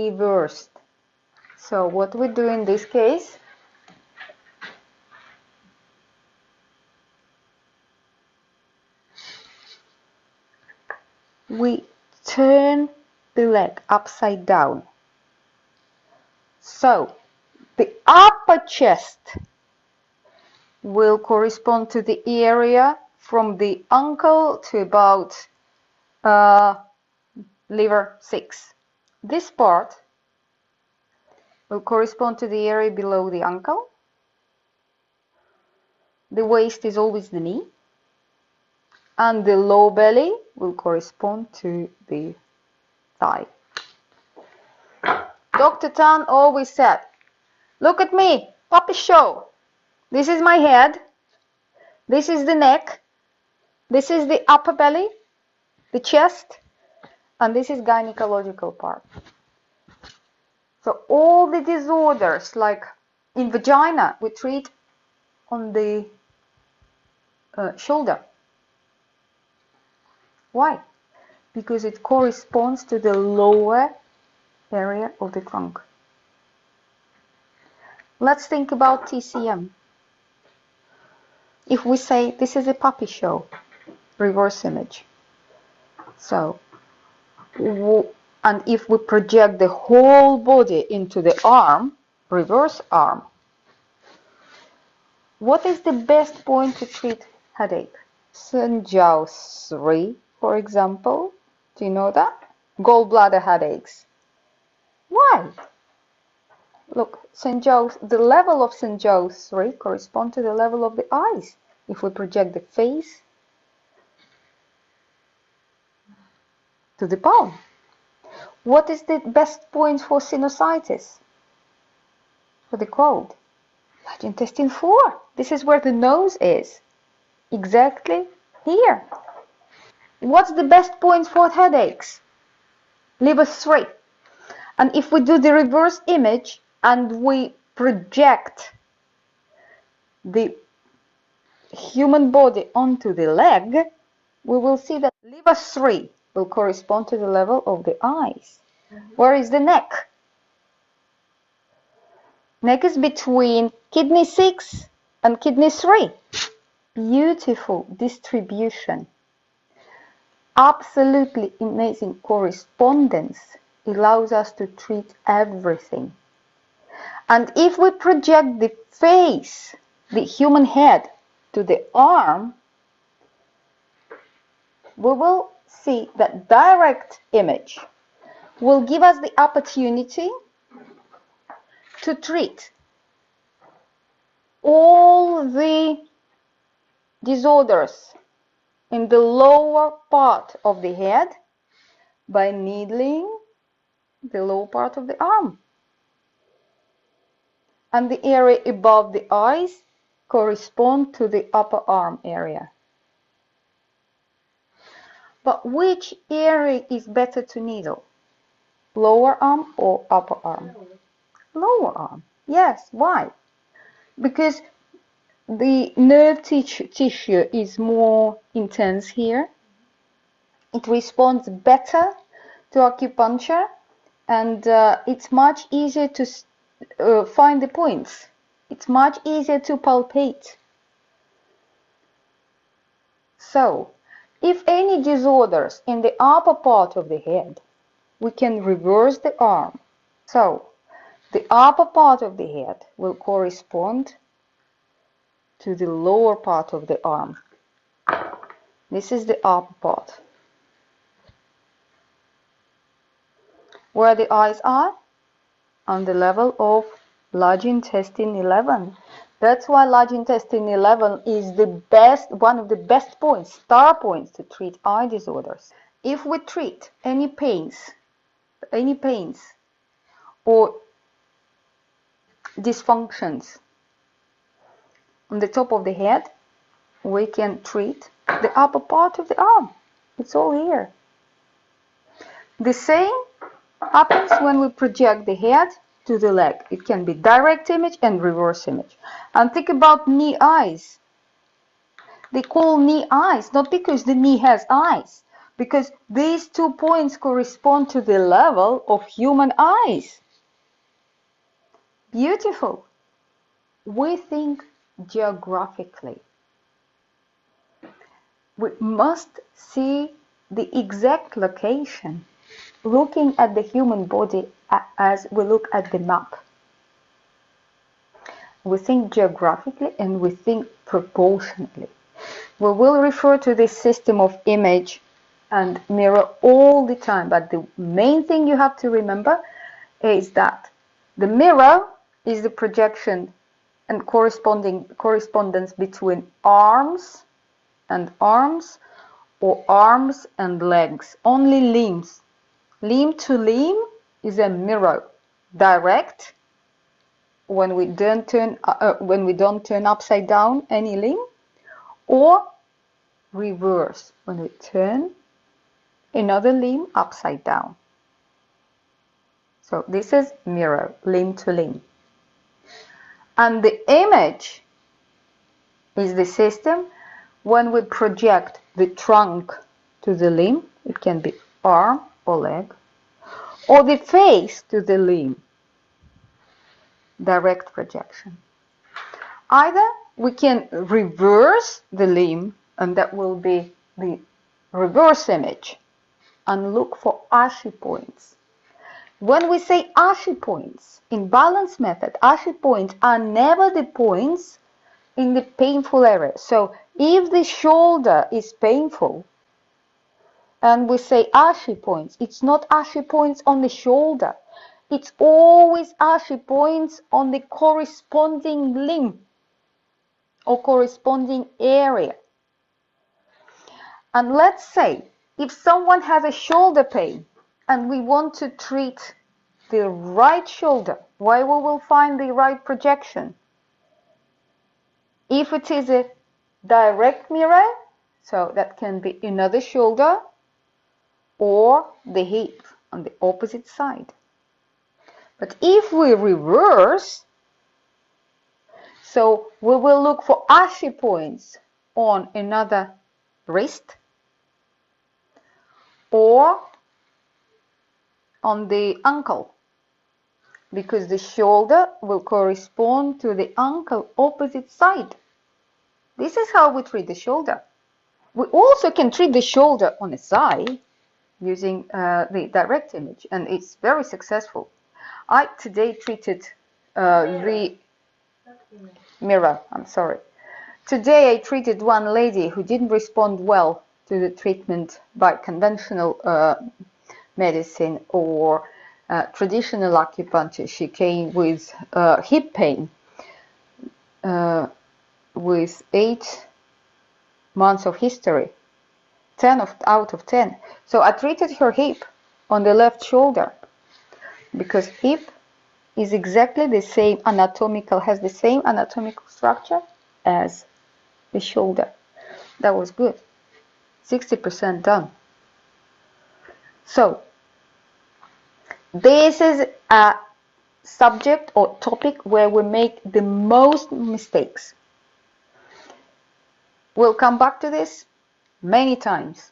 reversed. So what we do in this case, we turn the leg upside down. So the upper chest will correspond to the area from the ankle to about liver 6. This part will correspond to the area below the ankle. The waist is always the knee. And the low belly will correspond to the thigh. Dr. Tan always said, look at me, puppy show. This is my head. This is the neck. This is the upper belly, the chest, and this is gynecological part. So all the disorders, like in vagina, we treat on the shoulder. Why? Because it corresponds to the lower area of the trunk. Let's think about TCM. If we say this is a puppy show, reverse image. So, and if we project the whole body into the arm, reverse arm, what is the best point to treat headache? Sanjiao 3, for example. Do you know that? Gallbladder headaches. Why? Look, the level of Sanjiao 3 corresponds to the level of the eyes. If we project the face to the palm. What is the best point for sinusitis? For the cold? Large intestine 4. This is where the nose is. Exactly here. What's the best point for headaches? Liver 3. And if we do the reverse image and we project the human body onto the leg, we will see that liver 3 will correspond to the level of the eyes. Where is the neck? Neck is between kidney 6 and kidney 3. Beautiful distribution. Absolutely amazing correspondence. Allows us to treat everything. And if we project the face, the human head, to the arm, we will see that direct image will give us the opportunity to treat all the disorders in the lower part of the head by needling the lower part of the arm. And the area above the eyes correspond to the upper arm area. But which area is better to needle? Lower arm or upper arm? Lower arm. Yes, why? Because the nerve tissue is more intense here. It responds better to acupuncture, and it's much easier to find the points. It's much easier to palpate. So, if any disorders in the upper part of the head, we can reverse the arm. So, the upper part of the head will correspond to the lower part of the arm. This is the upper part. Where the eyes are? On the level of large intestine 11. That's why large intestine 11 is the best, one of the best points, star points to treat eye disorders. If we treat any pains or dysfunctions on the top of the head, we can treat the upper part of the arm. It's all here. The same happens when we project the head to the leg. It can be direct image and reverse image. And think about knee eyes. They call knee eyes not because the knee has eyes, because these 2 points correspond to the level of human eyes. Beautiful. We think geographically. We must see the exact location, looking at the human body as we look at the map. We think geographically and we think proportionately. We will refer to this system of image and mirror all the time, but the main thing you have to remember is that the mirror is the projection and correspondence between arms and arms, or arms and legs. Only limbs. Limb to limb is a mirror. Direct, when we don't turn upside down any limb, or reverse, when we turn another limb upside down. So this is mirror, limb to limb. And the image is the system when we project the trunk to the limb. It can be arm or leg, or the face to the limb. Direct projection. Either we can reverse the limb, and that will be the reverse image, and look for Ashi points. When we say Ashi points, in balance method, Ashi points are never the points in the painful area. So if the shoulder is painful, and we say Ashi points, it's not Ashi points on the shoulder. It's always Ashi points on the corresponding limb or corresponding area. And let's say if someone has a shoulder pain and we want to treat the right shoulder, where we will find the right projection? If it is a direct mirror, so that can be another shoulder or the hip on the opposite side. But if we reverse, so we will look for Ashi points on another wrist or on the ankle, because the shoulder will correspond to the ankle opposite side. This is how we treat the shoulder. We also can treat the shoulder on the side using the direct image, and it's very successful. I today treated the mirror, I'm sorry. Today I treated one lady who didn't respond well to the treatment by conventional medicine or traditional acupuncture. She came with hip pain with 8 months of history, 10 out of 10. So I treated her hip on the left shoulder, because hip is exactly the same anatomical, has the same anatomical structure as the shoulder. That was good. 60% done. So this is a subject or topic where we make the most mistakes. We'll come back to this many times.